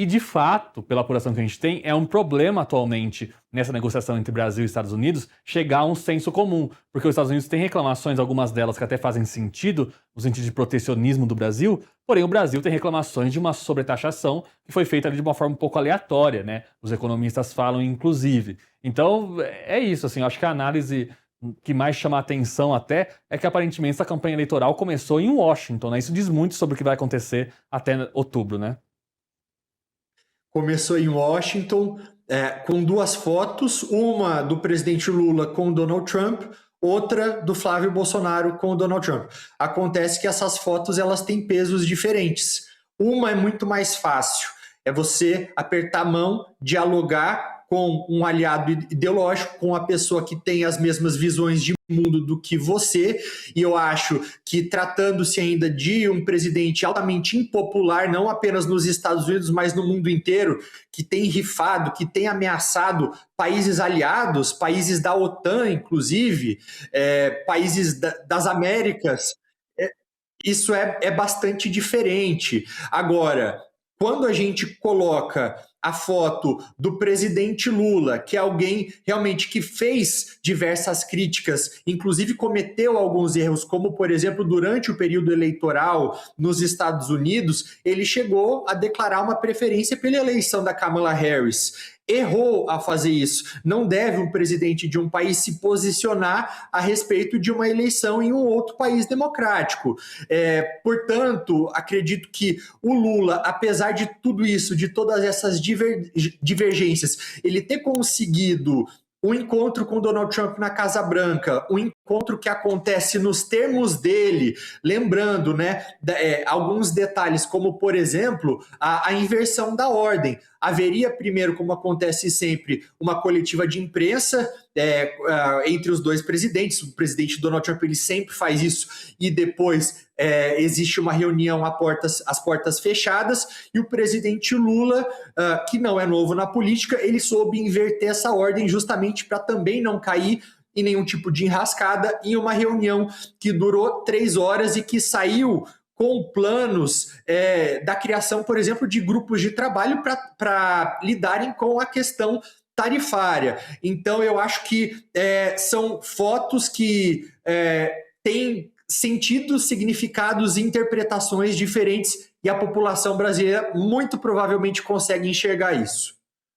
E, de fato, pela apuração que a gente tem, é um problema atualmente nessa negociação entre Brasil e Estados Unidos chegar a um senso comum, porque os Estados Unidos têm reclamações, algumas delas que até fazem sentido, no sentido de protecionismo do Brasil, porém o Brasil tem reclamações de uma sobretaxação que foi feita ali de uma forma um pouco aleatória, né? Os economistas falam, inclusive. Então, é isso, assim, eu acho que a análise que mais chama a atenção até é que aparentemente essa campanha eleitoral começou em Washington, né? Isso diz muito sobre o que vai acontecer até outubro, né? Começou em Washington, com duas fotos, uma do presidente Lula com Donald Trump, outra do Flávio Bolsonaro com Donald Trump. Acontece que essas fotos elas têm pesos diferentes. Uma é muito mais fácil, é você apertar a mão, dialogar com um aliado ideológico, com a pessoa que tem as mesmas visões de mundo do que você, e eu acho que tratando-se ainda de um presidente altamente impopular, não apenas nos Estados Unidos, mas no mundo inteiro, que tem rifado, que tem ameaçado países aliados, países da OTAN, inclusive, países das Américas, isso é bastante diferente. Agora, quando a gente coloca a foto do presidente Lula, que é alguém realmente que fez diversas críticas, inclusive cometeu alguns erros, como, por exemplo, durante o período eleitoral nos Estados Unidos, ele chegou a declarar uma preferência pela eleição da Kamala Harris. Errou a fazer isso. Não deve um presidente de um país se posicionar a respeito de uma eleição em um outro país democrático. Portanto, acredito que o Lula, apesar de tudo isso, de todas essas divergências, ele ter conseguido um encontro com Donald Trump na Casa Branca, um encontro que acontece nos termos dele, lembrando, né, alguns detalhes, como, por exemplo, a inversão da ordem. Haveria primeiro, como acontece sempre, uma coletiva de imprensa entre os dois presidentes. O presidente Donald Trump ele sempre faz isso, e depois existe uma reunião às portas fechadas, e o presidente Lula, que não é novo na política, ele soube inverter essa ordem justamente para também não cair em nenhum tipo de enrascada em uma reunião que durou 3 horas e que saiu com planos da criação, por exemplo, de grupos de trabalho para lidarem com a questão tarifária. Então, eu acho que são fotos que têm sentidos, significados e interpretações diferentes, e a população brasileira muito provavelmente consegue enxergar isso.